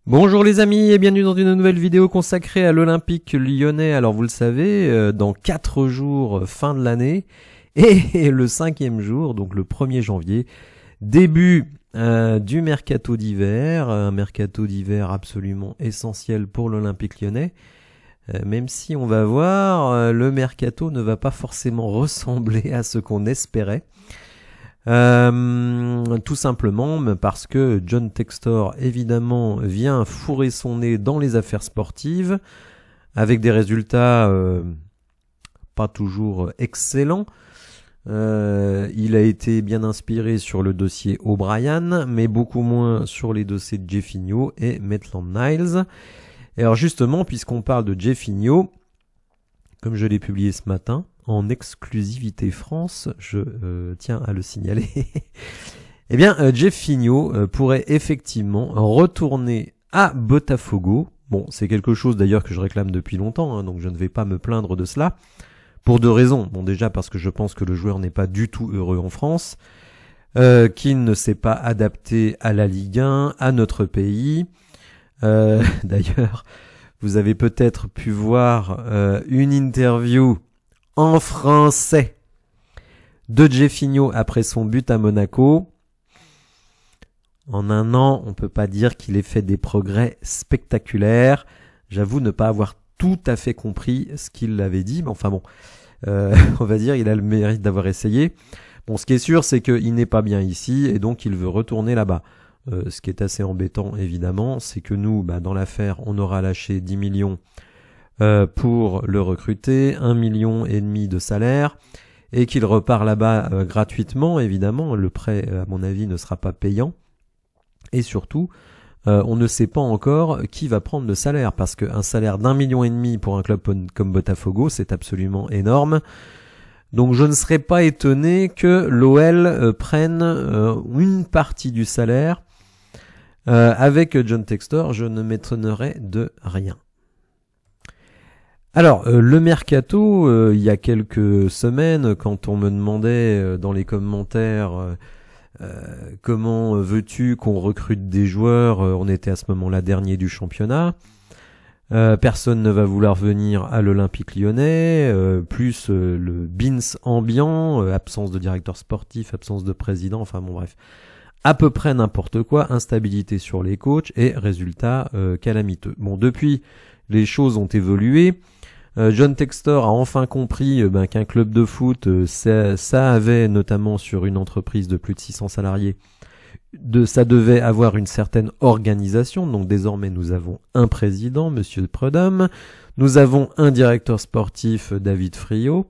Bonjour les amis et bienvenue dans une nouvelle vidéo consacrée à l'Olympique lyonnais. Alors vous le savez, dans 4 jours, fin de l'année, et le 5e jour, donc le 1er janvier, début du mercato d'hiver, un mercato d'hiver absolument essentiel pour l'Olympique lyonnais. Même si on va voir, le mercato ne va pas forcément ressembler à ce qu'on espérait. Tout simplement parce que John Textor évidemment vient fourrer son nez dans les affaires sportives avec des résultats pas toujours excellents. Il a été bien inspiré sur le dossier O'Brien, mais beaucoup moins sur les dossiers de Jeffinho et Maitland Niles. Et alors justement, puisqu'on parle de Jeffinho, comme je l'ai publié ce matin, en exclusivité France, je tiens à le signaler, eh bien Jeffinho pourrait effectivement retourner à Botafogo. Bon, c'est quelque chose d'ailleurs que je réclame depuis longtemps, hein, donc je ne vais pas me plaindre de cela, pour 2 raisons. Bon, déjà parce que je pense que le joueur n'est pas du tout heureux en France, qu'il ne s'est pas adapté à la Ligue 1, à notre pays. D'ailleurs, vous avez peut-être pu voir une interview en français de Jeffinho après son but à Monaco. En un an, on peut pas dire qu'il ait fait des progrès spectaculaires. J'avoue ne pas avoir tout à fait compris ce qu'il avait dit, mais enfin bon, on va dire il a le mérite d'avoir essayé. Bon, ce qui est sûr, c'est qu'il n'est pas bien ici et donc il veut retourner là-bas. Ce qui est assez embêtant, évidemment, c'est que nous, dans l'affaire, on aura lâché 10 millions pour le recruter, 1,5 million de salaire, et qu'il repart là-bas gratuitement, évidemment. Le prêt, à mon avis, ne sera pas payant. Et surtout, on ne sait pas encore qui va prendre le salaire, parce qu'un salaire d'1,5 million pour un club comme Botafogo, c'est absolument énorme. Donc je ne serais pas étonné que l'OL prenne une partie du salaire. Avec John Textor, je ne m'étonnerais de rien. Alors, le mercato, il y a quelques semaines, quand on me demandait dans les commentaires comment veux-tu qu'on recrute des joueurs, on était à ce moment-là dernier du championnat. Personne ne va vouloir venir à l'Olympique lyonnais, plus le BINS ambiant, absence de directeur sportif, absence de président, enfin bon bref. À peu près n'importe quoi, instabilité sur les coachs et résultats calamiteux. Bon, depuis, les choses ont évolué. John Textor a enfin compris qu'un club de foot, ça avait notamment sur une entreprise de plus de 600 salariés, ça devait avoir une certaine organisation. Donc désormais, nous avons un président, Monsieur Prudhomme. Nous avons un directeur sportif, David Friot.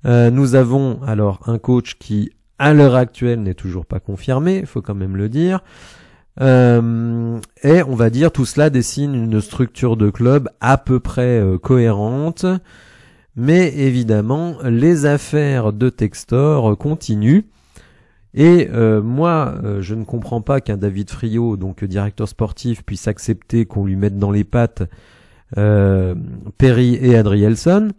Nous avons alors un coach qui, à l'heure actuelle, n'est toujours pas confirmé, il faut quand même le dire. Et on va dire tout cela dessine une structure de club à peu près cohérente. Mais évidemment, les affaires de Textor continuent. Et moi, je ne comprends pas qu'un David Friot, donc directeur sportif, puisse accepter qu'on lui mette dans les pattes Perry et Adrielson.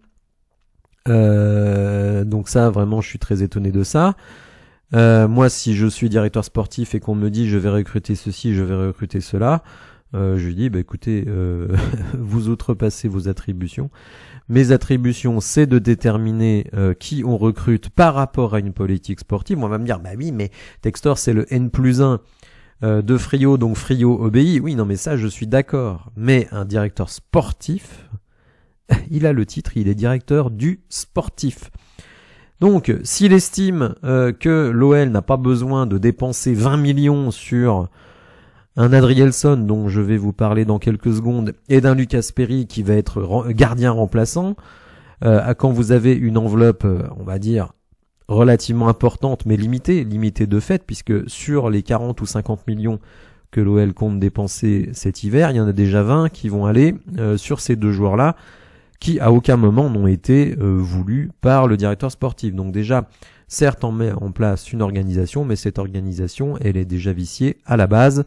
Donc ça, vraiment, je suis très étonné de ça. Moi, si je suis directeur sportif et qu'on me dit je vais recruter ceci, je vais recruter cela, je lui dis écoutez, vous outrepassez vos attributions. Mes attributions, c'est de déterminer qui on recrute par rapport à une politique sportive. On va me dire oui, mais Textor c'est le N+1 de Friot, donc Friot obéit. Oui, non, mais ça, je suis d'accord. Mais un directeur sportif, il a le titre, il est directeur du sportif. Donc, s'il estime que l'OL n'a pas besoin de dépenser 20 millions sur un Adrielson, dont je vais vous parler dans quelques secondes, et d'un Lucas Perry qui va être gardien remplaçant, quand vous avez une enveloppe, on va dire, relativement importante, mais limitée de fait, puisque sur les 40 ou 50 millions que l'OL compte dépenser cet hiver, il y en a déjà 20 qui vont aller sur ces 2 joueurs-là, qui à aucun moment n'ont été voulus par le directeur sportif. Donc déjà, certes, on met en place une organisation, mais cette organisation, elle est déjà viciée à la base.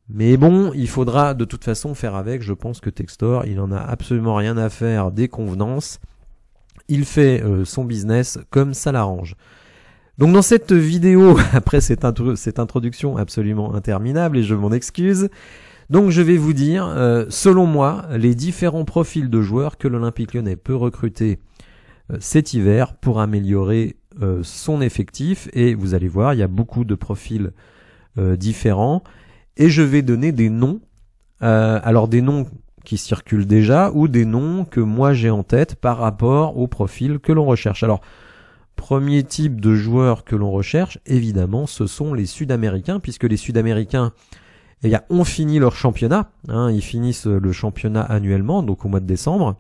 Mais bon, il faudra de toute façon faire avec. Je pense que Textor, il en a absolument rien à faire des convenances. Il fait son business comme ça l'arrange. Donc dans cette vidéo, après cette introduction absolument interminable, et je m'en excuse, Donc je vais vous dire, selon moi, les différents profils de joueurs que l'Olympique Lyonnais peut recruter cet hiver pour améliorer son effectif. Et vous allez voir, il y a beaucoup de profils différents. Et je vais donner des noms, alors des noms qui circulent déjà ou des noms que moi j'ai en tête par rapport au profil que l'on recherche. Alors, premier type de joueurs que l'on recherche, évidemment, ce sont les Sud-Américains, puisque les Sud-Américains ont fini leur championnat. Ils finissent le championnat annuellement, donc au mois de décembre.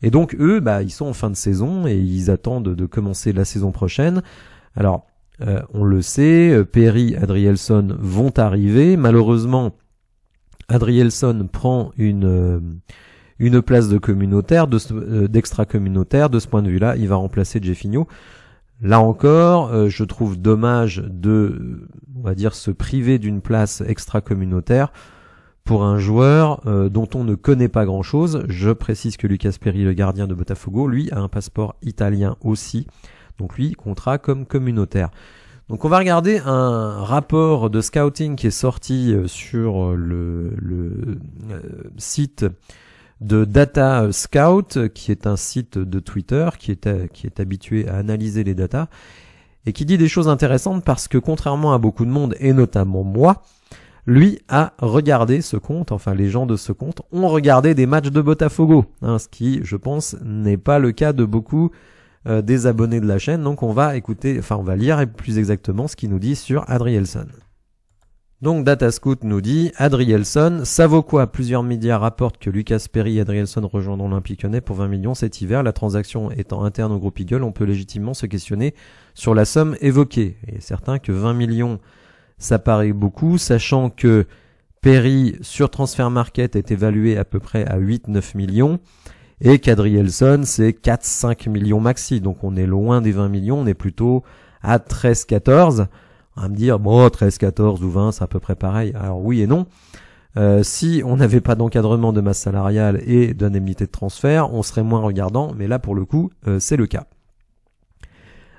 Et donc eux, ils sont en fin de saison et ils attendent de commencer la saison prochaine. Alors, on le sait, Perry, Adrielson vont arriver. Malheureusement, Adrielson prend une place de communautaire, d'extra-communautaire. De ce point de vue-là, il va remplacer Jeffinho. Là encore, je trouve dommage de, on va dire, se priver d'une place extra-communautaire pour un joueur dont on ne connaît pas grand-chose. Je précise que Lucas Perry, le gardien de Botafogo, lui a un passeport italien aussi. Donc lui, contrat comme communautaire. Donc on va regarder un rapport de scouting qui est sorti sur le site de Data Scout, qui est un site de Twitter qui est habitué à analyser les datas et qui dit des choses intéressantes parce que contrairement à beaucoup de monde et notamment moi, lui a regardé ce compte, enfin les gens de ce compte ont regardé des matchs de Botafogo, ce qui je pense n'est pas le cas de beaucoup des abonnés de la chaîne. Donc on va lire plus exactement ce qu'il nous dit sur Adrielson. Donc Datascout nous dit Adrielson, ça vaut quoi? Plusieurs médias rapportent que Lucas Perry et Adrielson rejoindront l'Olympique Lyonnais pour 20 millions cet hiver. La transaction étant interne au groupe Eagle, on peut légitimement se questionner sur la somme évoquée. Il est certain que 20 millions, ça paraît beaucoup, sachant que Perry sur Transfer Market est évalué à peu près à 8-9 millions et qu'Adrielson c'est 4-5 millions maxi. Donc on est loin des 20 millions, on est plutôt à 13-14. On va me dire, bon, 13, 14 ou 20, c'est à peu près pareil. Alors oui et non. Si on n'avait pas d'encadrement de masse salariale et d'indemnité de transfert, on serait moins regardant, mais là pour le coup, c'est le cas.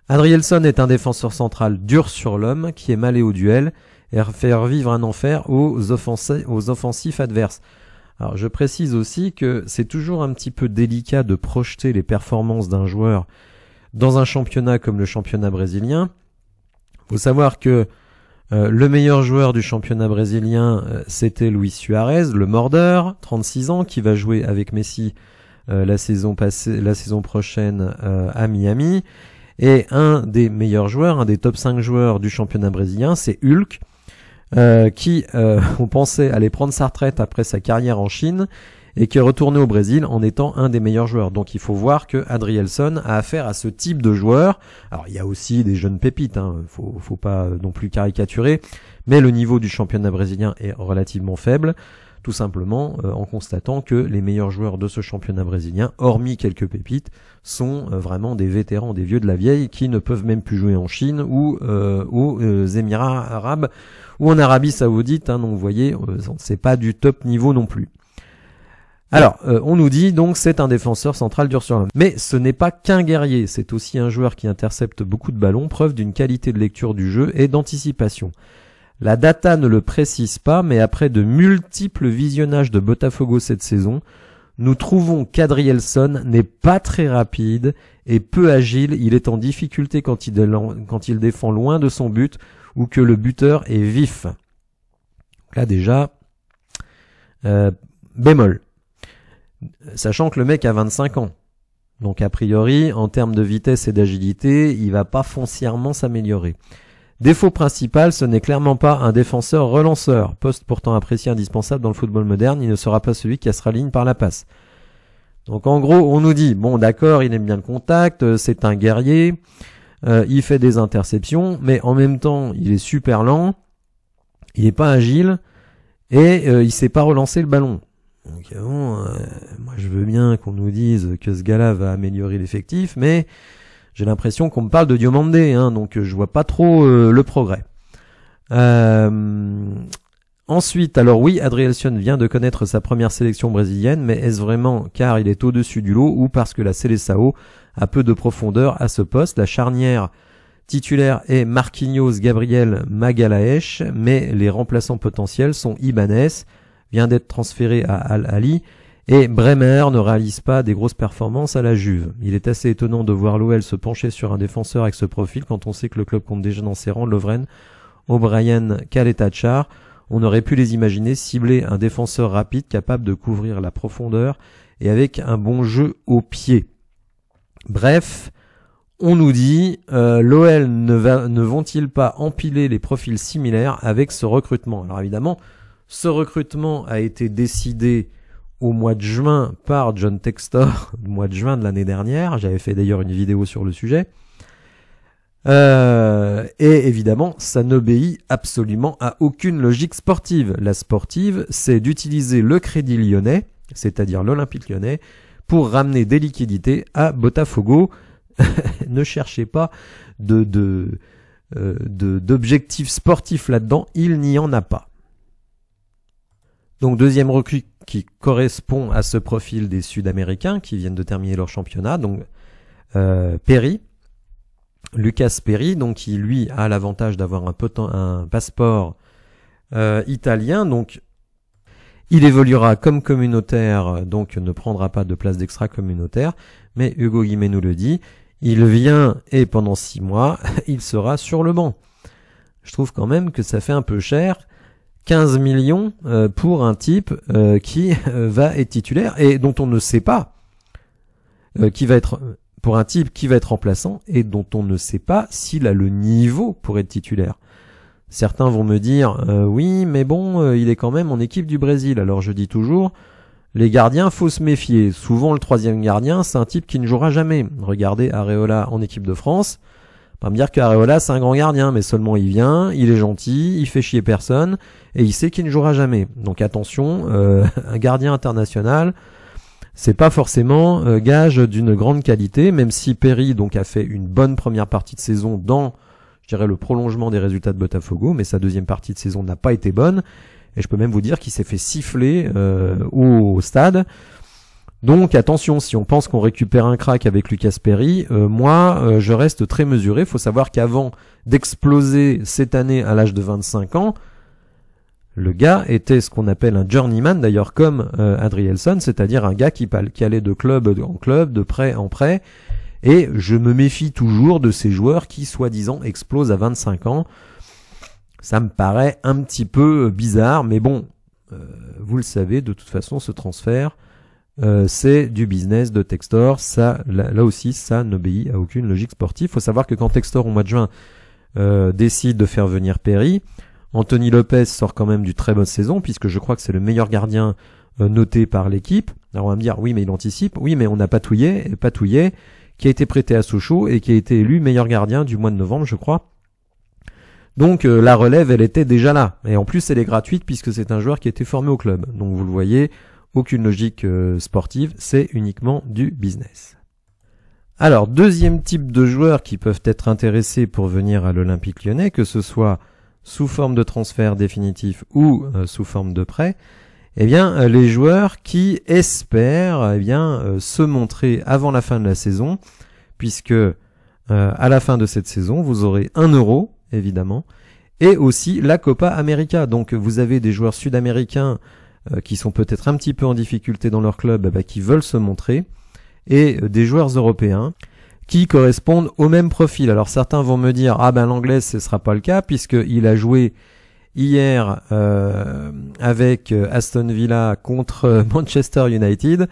Adrielson est un défenseur central dur sur l'homme, qui est mêlé au duel et faire vivre un enfer aux offensifs adverses. Alors je précise aussi que c'est toujours un petit peu délicat de projeter les performances d'un joueur dans un championnat comme le championnat brésilien. Faut savoir que le meilleur joueur du championnat brésilien, c'était Luis Suarez, le mordeur, 36 ans, qui va jouer avec Messi la saison prochaine à Miami. Et un des meilleurs joueurs, un des top 5 joueurs du championnat brésilien, c'est Hulk, qui on pensait aller prendre sa retraite après sa carrière en Chine et qui est retourné au Brésil en étant un des meilleurs joueurs. Donc il faut voir que Adrielson a affaire à ce type de joueur. Alors il y a aussi des jeunes pépites, faut pas non plus caricaturer, mais le niveau du championnat brésilien est relativement faible, tout simplement en constatant que les meilleurs joueurs de ce championnat brésilien, hormis quelques pépites, sont vraiment des vétérans, des vieux de la vieille qui ne peuvent même plus jouer en Chine ou aux Émirats arabes ou en Arabie Saoudite. Donc vous voyez, c'est pas du top niveau non plus. Alors, on nous dit donc c'est un défenseur central dur sur l'homme. Mais ce n'est pas qu'un guerrier, c'est aussi un joueur qui intercepte beaucoup de ballons, preuve d'une qualité de lecture du jeu et d'anticipation. La data ne le précise pas, mais après de multiples visionnages de Botafogo cette saison, nous trouvons qu'Adrielson n'est pas très rapide et peu agile. Il est en difficulté quand il défend loin de son but ou que le buteur est vif. Là déjà, bémol. Sachant que le mec a 25 ans. Donc a priori, en termes de vitesse et d'agilité, il va pas foncièrement s'améliorer. Défaut principal, ce n'est clairement pas un défenseur relanceur. Poste pourtant apprécié indispensable dans le football moderne, il ne sera pas celui qui cassera la ligne par la passe. Donc en gros, on nous dit, bon d'accord, il aime bien le contact, c'est un guerrier, il fait des interceptions, mais en même temps, il est super lent, il est pas agile, et il sait pas relancer le ballon. Donc bon, moi je veux bien qu'on nous dise que ce gars-là va améliorer l'effectif, mais j'ai l'impression qu'on me parle de Diomandé, donc je vois pas trop le progrès. Ensuite, alors oui, Adrielson vient de connaître sa première sélection brésilienne, mais est-ce vraiment car il est au-dessus du lot ou parce que la Seleção a peu de profondeur à ce poste? La charnière titulaire est Marquinhos, Gabriel, Magalhaes, mais les remplaçants potentiels sont Ibanez, vient d'être transféré à Al-Ahly. Et Bremer ne réalise pas des grosses performances à la Juve. Il est assez étonnant de voir l'OL se pencher sur un défenseur avec ce profil quand on sait que le club compte déjà dans ses rangs Lovren, O'Brien, Kaletachar. On aurait pu les imaginer cibler un défenseur rapide capable de couvrir la profondeur et avec un bon jeu au pied. Bref, on nous dit l'OL ne vont-ils pas empiler les profils similaires avec ce recrutement? Alors évidemment, ce recrutement a été décidé au mois de juin par John Textor, au mois de juin de l'année dernière. J'avais fait d'ailleurs une vidéo sur le sujet. Et évidemment, ça n'obéit absolument à aucune logique sportive. La sportive, c'est d'utiliser le Crédit Lyonnais, c'est-à-dire l'Olympique Lyonnais, pour ramener des liquidités à Botafogo. Ne cherchez pas d'objectifs sportifs là-dedans, il n'y en a pas. Donc deuxième recrue qui correspond à ce profil des Sud-Américains qui viennent de terminer leur championnat, donc Perry, Lucas Perry, donc qui lui a l'avantage d'avoir un passeport italien, donc il évoluera comme communautaire, donc ne prendra pas de place d'extra-communautaire, mais Hugo Guimé nous le dit, il vient et pendant 6 mois, il sera sur le banc. Je trouve quand même que ça fait un peu cher, 15 millions pour un type qui va être titulaire et dont on ne sait pas qui va être pour un type qui va être remplaçant et dont on ne sait pas s'il a le niveau pour être titulaire. Certains vont me dire oui mais bon il est quand même en équipe du Brésil. Alors je dis toujours les gardiens faut se méfier. Souvent le troisième gardien c'est un type qui ne jouera jamais. Regardez Areola en équipe de France. Pas me dire qu'Areola c'est un grand gardien, mais seulement il vient, il est gentil, il fait chier personne, et il sait qu'il ne jouera jamais. Donc attention, un gardien international, c'est pas forcément gage d'une grande qualité, même si Perry donc a fait une bonne première partie de saison dans, je dirais, le prolongement des résultats de Botafogo, mais sa deuxième partie de saison n'a pas été bonne, et je peux même vous dire qu'il s'est fait siffler au stade. Donc attention, si on pense qu'on récupère un crack avec Lucas Perry, je reste très mesuré. Il faut savoir qu'avant d'exploser cette année à l'âge de 25 ans, le gars était ce qu'on appelle un journeyman, d'ailleurs comme Adrielson, c'est-à-dire un gars qui allait de club en club, de prêt en prêt. Et je me méfie toujours de ces joueurs qui, soi-disant, explosent à 25 ans. Ça me paraît un petit peu bizarre, mais bon, vous le savez, de toute façon, ce transfert... c'est du business de Textor, ça, là aussi ça n'obéit à aucune logique sportive. Il faut savoir que quand Textor au mois de juin décide de faire venir Perry, Anthony Lopez sort quand même du très bonne saison puisque je crois que c'est le meilleur gardien noté par l'équipe. Alors on va me dire oui mais il anticipe, oui mais on a Patouillet qui a été prêté à Sochaux et qui a été élu meilleur gardien du mois de novembre je crois. Donc la relève elle était déjà là et en plus elle est gratuite puisque c'est un joueur qui a été formé au club. Donc vous le voyez, aucune logique sportive, c'est uniquement du business. Alors, deuxième type de joueurs qui peuvent être intéressés pour venir à l'Olympique Lyonnais, que ce soit sous forme de transfert définitif ou sous forme de prêt, eh bien, les joueurs qui espèrent se montrer avant la fin de la saison, puisque à la fin de cette saison, vous aurez 1 euro, évidemment, et aussi la Copa América. Donc, vous avez des joueurs sud-américains qui sont peut-être un petit peu en difficulté dans leur club, qui veulent se montrer, et des joueurs européens qui correspondent au même profil. Alors certains vont me dire l'anglais ce sera pas le cas puisqu'il a joué hier avec Aston Villa contre Manchester United.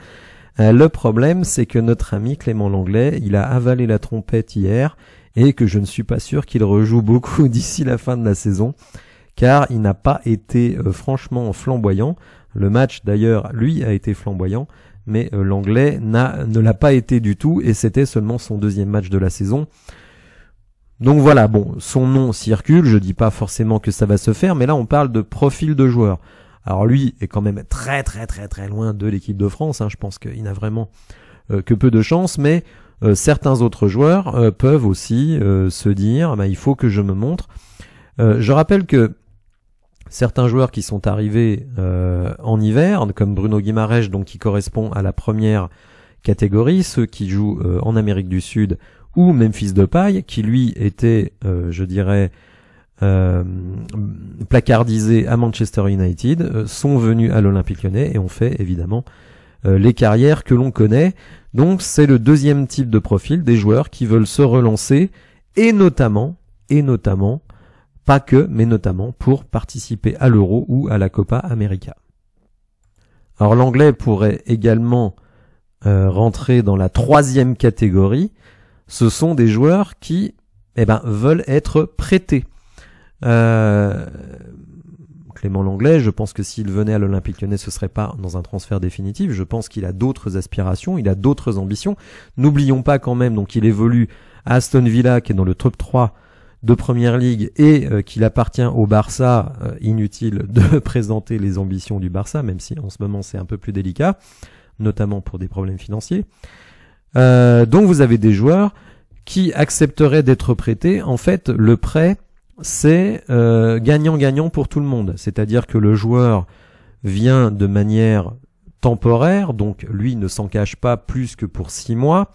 Le problème c'est que notre ami Clément Langlais, il a avalé la trompette hier et que je ne suis pas sûr qu'il rejoue beaucoup d'ici la fin de la saison car il n'a pas été franchement flamboyant. Le match d'ailleurs, lui, a été flamboyant, mais l'anglais ne l'a pas été du tout, et c'était seulement son deuxième match de la saison. Donc voilà, bon, son nom circule, je dis pas forcément que ça va se faire, mais là on parle de profil de joueur. Alors lui est quand même très très très très loin de l'équipe de France, je pense qu'il n'a vraiment que peu de chance, mais certains autres joueurs peuvent aussi se dire, il faut que je me montre. Je rappelle que certains joueurs qui sont arrivés en hiver, comme Bruno Guimaraes, donc qui correspond à la première catégorie, ceux qui jouent en Amérique du Sud, ou Memphis Depay, qui lui était, placardisés à Manchester United, sont venus à l'Olympique Lyonnais et ont fait évidemment les carrières que l'on connaît. Donc c'est le deuxième type de profil des joueurs qui veulent se relancer et notamment, pas que, mais notamment pour participer à l'Euro ou à la Copa América. Alors l'anglais pourrait également rentrer dans la troisième catégorie. Ce sont des joueurs qui veulent être prêtés. Clément Lenglet, je pense que s'il venait à l'Olympique Lyonnais, ce serait pas dans un transfert définitif. Je pense qu'il a d'autres aspirations, il a d'autres ambitions. N'oublions pas quand même, donc il évolue à Aston Villa, qui est dans le top 3 de Première Ligue, et qu'il appartient au Barça. Inutile de présenter les ambitions du Barça, même si en ce moment c'est un peu plus délicat, notamment pour des problèmes financiers. Donc vous avez des joueurs qui accepteraient d'être prêtés. En fait, le prêt, c'est gagnant-gagnant pour tout le monde. C'est-à-dire que le joueur vient de manière temporaire, donc lui ne s'en cache pas plus que pour 6 mois.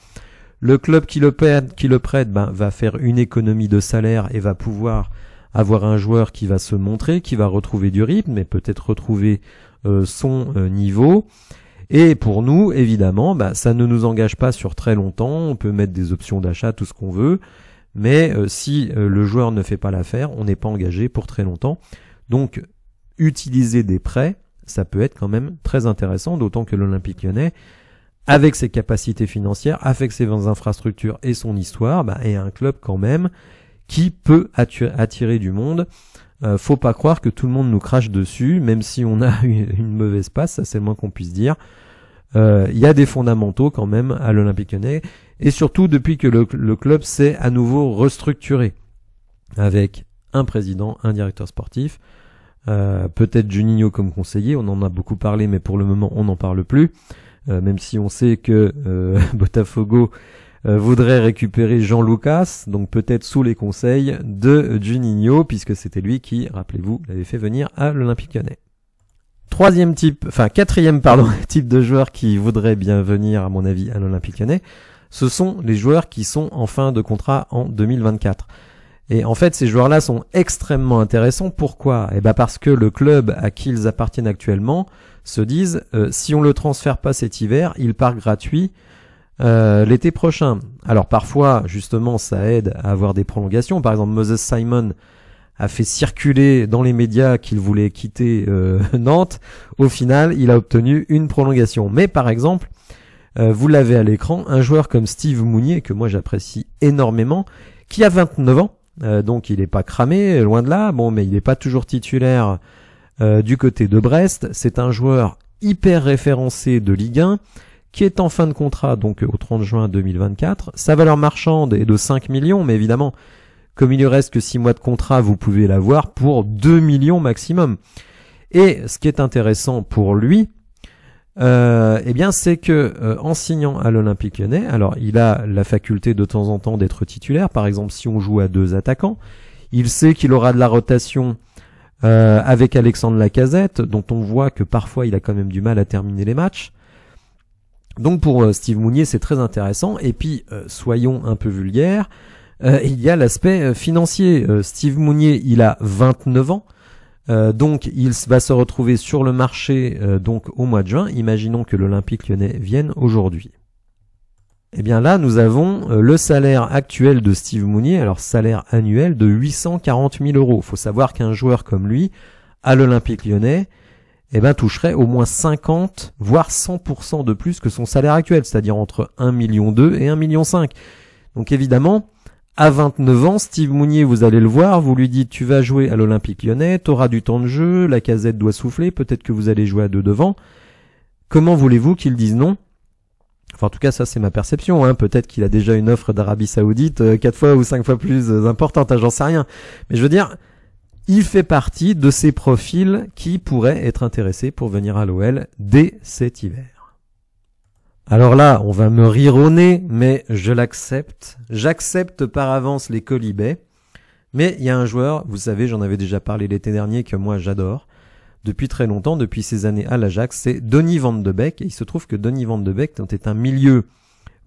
Le club qui le prête va faire une économie de salaire et va pouvoir avoir un joueur qui va se montrer, qui va retrouver du rythme et peut-être retrouver son niveau. Et pour nous, évidemment, ça ne nous engage pas sur très longtemps. On peut mettre des options d'achat, tout ce qu'on veut. Mais si le joueur ne fait pas l'affaire, on n'est pas engagé pour très longtemps. Donc, utiliser des prêts, ça peut être quand même très intéressant, d'autant que l'Olympique Lyonnais, avec ses capacités financières, avec ses infrastructures et son histoire, est un club quand même qui peut attirer du monde. Faut pas croire que tout le monde nous crache dessus, même si on a une mauvaise passe, ça c'est le moins qu'on puisse dire. Il y a des fondamentaux quand même à l'Olympique Lyonnais, et surtout depuis que le club s'est à nouveau restructuré, avec un président, un directeur sportif, peut-être Juninho comme conseiller, on en a beaucoup parlé, mais pour le moment on n'en parle plus, même si on sait que Botafogo voudrait récupérer Jean Lucas, donc peut-être sous les conseils de Juninho, puisque c'était lui qui, rappelez-vous, l'avait fait venir à l'Olympique Lyonnais. Quatrième type de joueurs qui voudraient bien venir, à mon avis, à l'Olympique Lyonnais, ce sont les joueurs qui sont en fin de contrat en 2024. Et en fait, ces joueurs-là sont extrêmement intéressants. Pourquoi ? Parce que le club à qui ils appartiennent actuellement se disent, si on le transfère pas cet hiver, il part gratuit l'été prochain. Alors parfois, justement, ça aide à avoir des prolongations. Par exemple, Moses Simon a fait circuler dans les médias qu'il voulait quitter Nantes. Au final, il a obtenu une prolongation. Mais par exemple, vous l'avez à l'écran, un joueur comme Steve Mounier, que moi j'apprécie énormément, qui a 29 ans, donc il n'est pas cramé, loin de là, mais il n'est pas toujours titulaire du côté de Brest. C'est un joueur hyper référencé de Ligue 1, qui est en fin de contrat, donc au 30 juin 2024. Sa valeur marchande est de 5 millions, mais évidemment, comme il ne reste que 6 mois de contrat, vous pouvez l'avoir pour 2 millions maximum. Et ce qui est intéressant pour lui, c'est que en signant à l'Olympique Lyonnais, alors il a la faculté de temps en temps d'être titulaire. Par exemple, si on joue à 2 attaquants, il sait qu'il aura de la rotation avec Alexandre Lacazette, dont on voit que parfois il a quand même du mal à terminer les matchs. Donc pour Steve Mounier, c'est très intéressant. Et puis, soyons un peu vulgaires, il y a l'aspect financier. Steve Mounier, il a 29 ans. Donc il va se retrouver sur le marché donc au mois de juin. Imaginons que l'Olympique Lyonnais vienne aujourd'hui. Eh bien là, nous avons le salaire actuel de Steve Mounier, alors salaire annuel de 840 000 €. Il faut savoir qu'un joueur comme lui, à l'Olympique Lyonnais, toucherait au moins 50, voire 100% de plus que son salaire actuel, c'est-à-dire entre 1,2 million et 1,5 million. Donc évidemment, à 29 ans, Steve Mounier, vous allez le voir, vous lui dites tu vas jouer à l'Olympique Lyonnais, tu auras du temps de jeu, Lacazette doit souffler, peut-être que vous allez jouer à 2 devant. Comment voulez-vous qu'il dise non ? Enfin, en tout cas, ça c'est ma perception. Peut-être qu'il a déjà une offre d'Arabie Saoudite 4 fois ou 5 fois plus importante, j'en sais rien. Mais je veux dire, il fait partie de ces profils qui pourraient être intéressés pour venir à l'OL dès cet hiver. Alors là, on va me rire au nez, mais je l'accepte. J'accepte par avance les colibets. Mais il y a un joueur, vous savez, j'en avais déjà parlé l'été dernier, que moi j'adore. Depuis très longtemps, depuis ces années à l'Ajax, c'est Donny van de Beek. Et il se trouve que Donny van de Beek est un milieu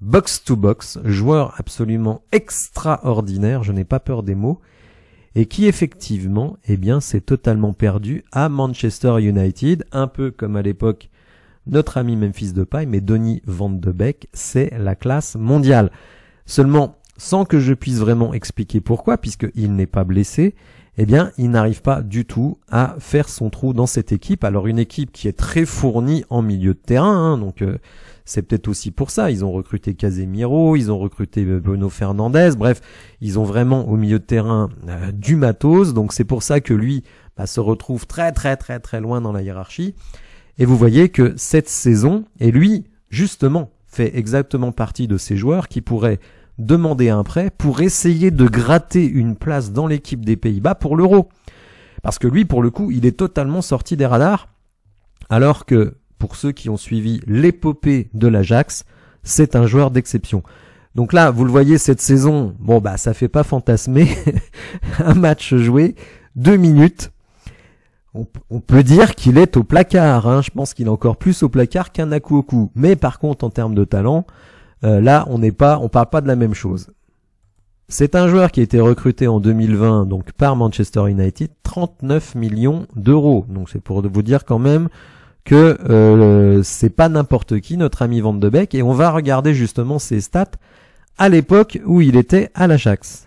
box-to-box, joueur absolument extraordinaire, je n'ai pas peur des mots. et qui effectivement, eh bien, s'est totalement perdu à Manchester United, un peu comme à l'époque notre ami Memphis Depay, mais Donny van de Beek, c'est la classe mondiale. Seulement, sans que je puisse vraiment expliquer pourquoi, puisqu'il n'est pas blessé, eh bien, il n'arrive pas du tout à faire son trou dans cette équipe. Alors, une équipe qui est très fournie en milieu de terrain, hein, donc c'est peut-être aussi pour ça. Ils ont recruté Casemiro, ils ont recruté Bruno Fernandes, bref, ils ont vraiment au milieu de terrain du matos, donc c'est pour ça que lui se retrouve très loin dans la hiérarchie. Et vous voyez que cette saison, et lui, justement, fait exactement partie de ces joueurs qui pourraient demander un prêt pour essayer de gratter une place dans l'équipe des Pays-Bas pour l'Euro. Parce que lui, pour le coup, il est totalement sorti des radars, alors que, pour ceux qui ont suivi l'épopée de l'Ajax, c'est un joueur d'exception. Donc là, vous le voyez, cette saison, ça fait pas fantasmer. Un match joué, 2 minutes. On peut dire qu'il est au placard, hein. Je pense qu'il est encore plus au placard qu'un Akuoku. Mais par contre, en termes de talent, là, on parle pas de la même chose. C'est un joueur qui a été recruté en 2020, donc par Manchester United, 39 millions d'euros. Donc c'est pour vous dire quand même que c'est pas n'importe qui, notre ami Van de Beek, et on va regarder justement ses stats à l'époque où il était à l'Ajax.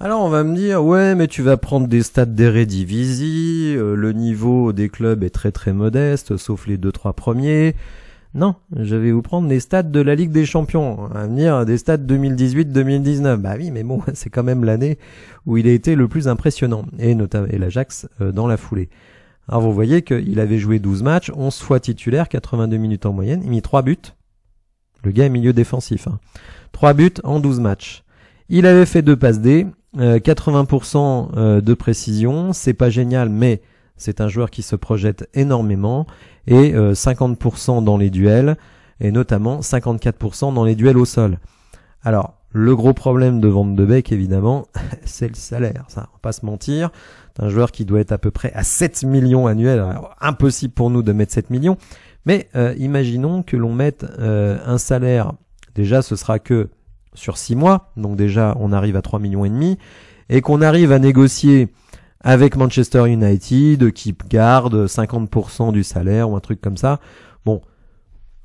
Alors on va me dire, ouais, mais tu vas prendre des stats d'Eredivisie, le niveau des clubs est très modeste, sauf les 2-3 premiers. Non, je vais vous prendre les stats de la Ligue des Champions, à venir des stats 2018-2019. Bah oui, mais bon, c'est quand même l'année où il a été le plus impressionnant, et l'Ajax dans la foulée. Alors vous voyez qu'il avait joué 12 matchs, 11 fois titulaire, 82 minutes en moyenne, il a mis 3 buts. Le gars est milieu défensif, hein. 3 buts en 12 matchs. Il avait fait 2 passes D, 80% de précision, c'est pas génial, mais c'est un joueur qui se projette énormément, et 50% dans les duels, et notamment 54% dans les duels au sol. Alors, le gros problème de Van de Beek, évidemment, c'est le salaire, ça, on va pas se mentir. C'est un joueur qui doit être à peu près à 7 millions annuels, alors, impossible pour nous de mettre 7 millions, mais imaginons que l'on mette un salaire, déjà ce sera que sur 6 mois, donc déjà on arrive à 3,5 millions, et qu'on arrive à négocier avec Manchester United qui garde 50% du salaire ou un truc comme ça. Bon,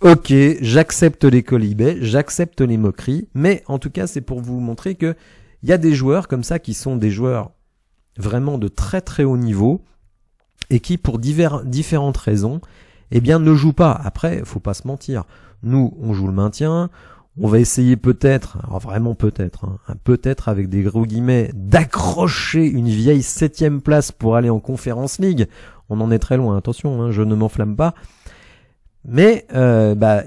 ok, j'accepte les colibets, j'accepte les moqueries, mais en tout cas c'est pour vous montrer que il y a des joueurs comme ça qui sont des joueurs vraiment de très haut niveau et qui pour différentes raisons, eh bien ne jouent pas. Après, faut pas se mentir, nous on joue le maintien. On va essayer peut-être, alors vraiment peut-être, hein, peut-être avec des gros guillemets, d'accrocher une vieille 7e place pour aller en Conference League. On en est très loin, attention, hein, je ne m'enflamme pas. Mais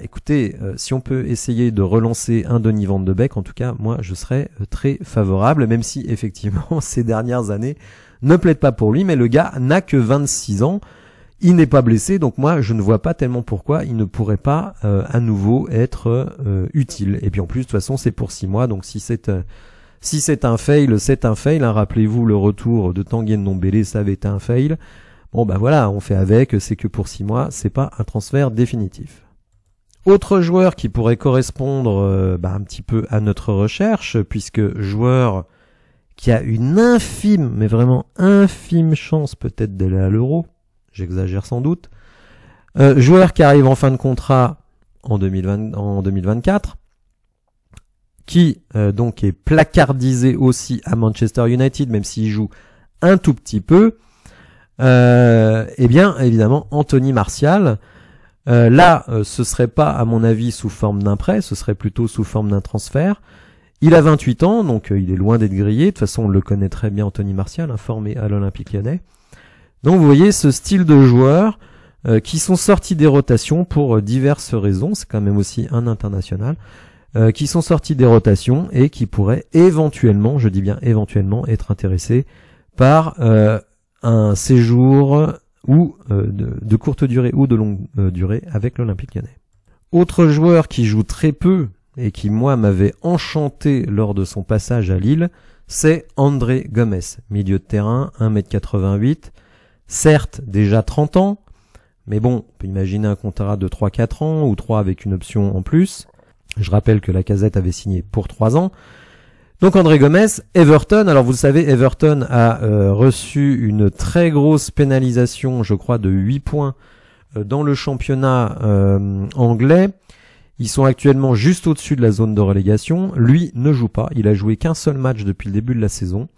écoutez, si on peut essayer de relancer un Donny van de Beek, en tout cas, moi je serais très favorable, même si effectivement ces dernières années ne plaident pas pour lui, mais le gars n'a que 26 ans. Il n'est pas blessé, donc moi je ne vois pas tellement pourquoi il ne pourrait pas à nouveau être utile. Et puis en plus de toute façon c'est pour 6 mois, donc si c'est un fail, c'est un fail. Hein. Rappelez-vous le retour de Tanguy Ndombele, ça avait été un fail. Bon voilà, on fait avec, c'est que pour 6 mois, c'est pas un transfert définitif. Autre joueur qui pourrait correspondre un petit peu à notre recherche, puisque joueur qui a une infime, mais vraiment infime chance peut-être d'aller à l'Euro. J'exagère sans doute. Joueur qui arrive en fin de contrat en 2024, qui donc est placardisé aussi à Manchester United, même s'il joue un tout petit peu. Bien évidemment Anthony Martial. Là, ce serait pas à mon avis sous forme d'un prêt, ce serait plutôt sous forme d'un transfert. Il a 28 ans, donc il est loin d'être grillé. De toute façon, on le connaît très bien, Anthony Martial, formé à l'Olympique Lyonnais. Donc vous voyez ce style de joueurs qui sont sortis des rotations pour diverses raisons, c'est quand même aussi un international, qui sont sortis des rotations et qui pourraient éventuellement, je dis bien éventuellement, être intéressés par un séjour ou de courte durée ou de longue durée avec l'Olympique Lyonnais. Autre joueur qui joue très peu et qui moi m'avait enchanté lors de son passage à Lille, c'est André Gomes, milieu de terrain, 1m88, certes déjà 30 ans, mais bon, on peut imaginer un contrat de 3-4 ans ou 3 avec une option en plus. Je rappelle que Lacazette avait signé pour 3 ans. Donc André Gomes, Everton. Alors vous le savez, Everton a reçu une très grosse pénalisation, je crois, de 8 points dans le championnat anglais. Ils sont actuellement juste au-dessus de la zone de relégation. Lui ne joue pas. Il a joué qu'un seul match depuis le début de la saison.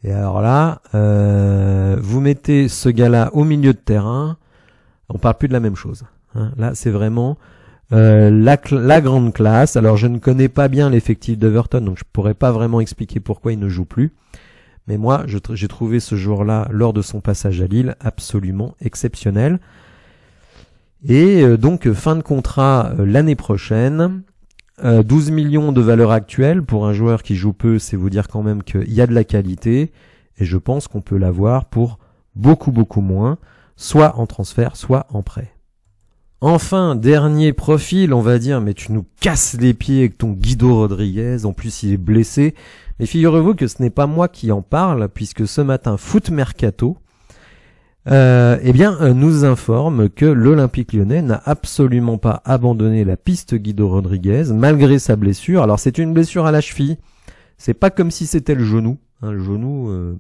Et alors là, vous mettez ce gars-là au milieu de terrain, on parle plus de la même chose. Hein. Là, c'est vraiment la grande classe. Alors, je ne connais pas bien l'effectif d'Everton, donc je pourrais pas vraiment expliquer pourquoi il ne joue plus. Mais moi, j'ai trouvé ce joueur-là, lors de son passage à Lille, absolument exceptionnel. Et donc, fin de contrat l'année prochaine. 12 millions de valeur actuelle pour un joueur qui joue peu, c'est vous dire quand même qu'il y a de la qualité. Et je pense qu'on peut l'avoir pour beaucoup moins, soit en transfert, soit en prêt. Enfin, dernier profil, on va dire, mais tu nous casses les pieds avec ton Guido Rodriguez, en plus il est blessé. Mais figurez-vous que ce n'est pas moi qui en parle, puisque ce matin, Foot Mercato, nous informe que l'Olympique Lyonnais n'a absolument pas abandonné la piste Guido Rodriguez, malgré sa blessure. Alors c'est une blessure à la cheville, c'est pas comme si c'était le genou. Hein, le genou...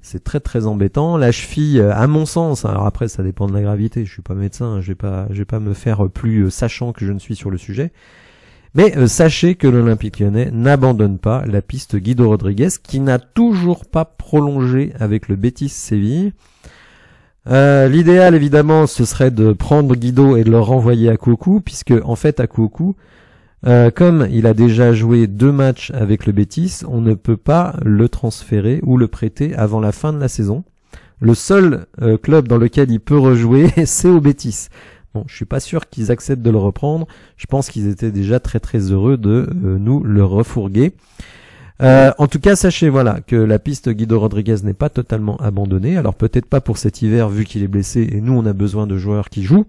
c'est très embêtant. La cheville, à mon sens, alors après ça dépend de la gravité, je suis pas médecin, je vais pas me faire plus sachant que je ne suis sur le sujet. Mais sachez que l'Olympique Lyonnais n'abandonne pas la piste Guido Rodriguez, qui n'a toujours pas prolongé avec le Betis Séville. L'idéal évidemment ce serait de prendre Guido et de le renvoyer à Koku, puisque en fait à Koku, comme il a déjà joué 2 matchs avec le Betis, on ne peut pas le transférer ou le prêter avant la fin de la saison. Le seul club dans lequel il peut rejouer, c'est au Betis. Bon, je suis pas sûr qu'ils acceptent de le reprendre. Je pense qu'ils étaient déjà très heureux de nous le refourguer. En tout cas, sachez voilà que la piste Guido Rodriguez n'est pas totalement abandonnée. Alors peut-être pas pour cet hiver vu qu'il est blessé et nous on a besoin de joueurs qui jouent,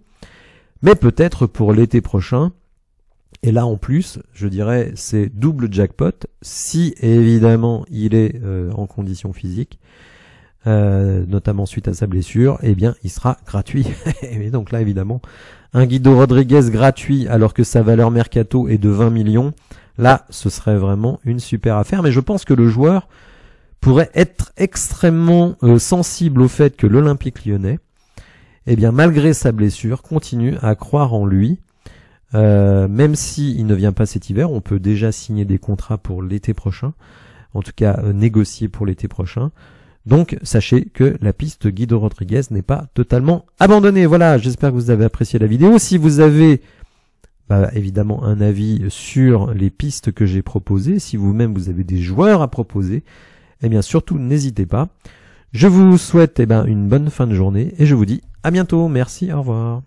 mais peut-être pour l'été prochain. Et là en plus, je dirais, c'est double jackpot, si évidemment il est en condition physique, notamment suite à sa blessure, eh bien il sera gratuit. Et donc là évidemment, un Guido Rodriguez gratuit alors que sa valeur mercato est de 20 millions, là ce serait vraiment une super affaire. Mais je pense que le joueur pourrait être extrêmement sensible au fait que l'Olympique Lyonnais, eh bien malgré sa blessure, continue à croire en lui. Même si il ne vient pas cet hiver, on peut déjà signer des contrats pour l'été prochain, en tout cas négocier pour l'été prochain. Donc sachez que la piste Guido Rodriguez n'est pas totalement abandonnée. Voilà, j'espère que vous avez apprécié la vidéo. Si vous avez évidemment un avis sur les pistes que j'ai proposées, si vous-même vous avez des joueurs à proposer, eh bien surtout n'hésitez pas. Je vous souhaite une bonne fin de journée et je vous dis à bientôt. Merci, au revoir.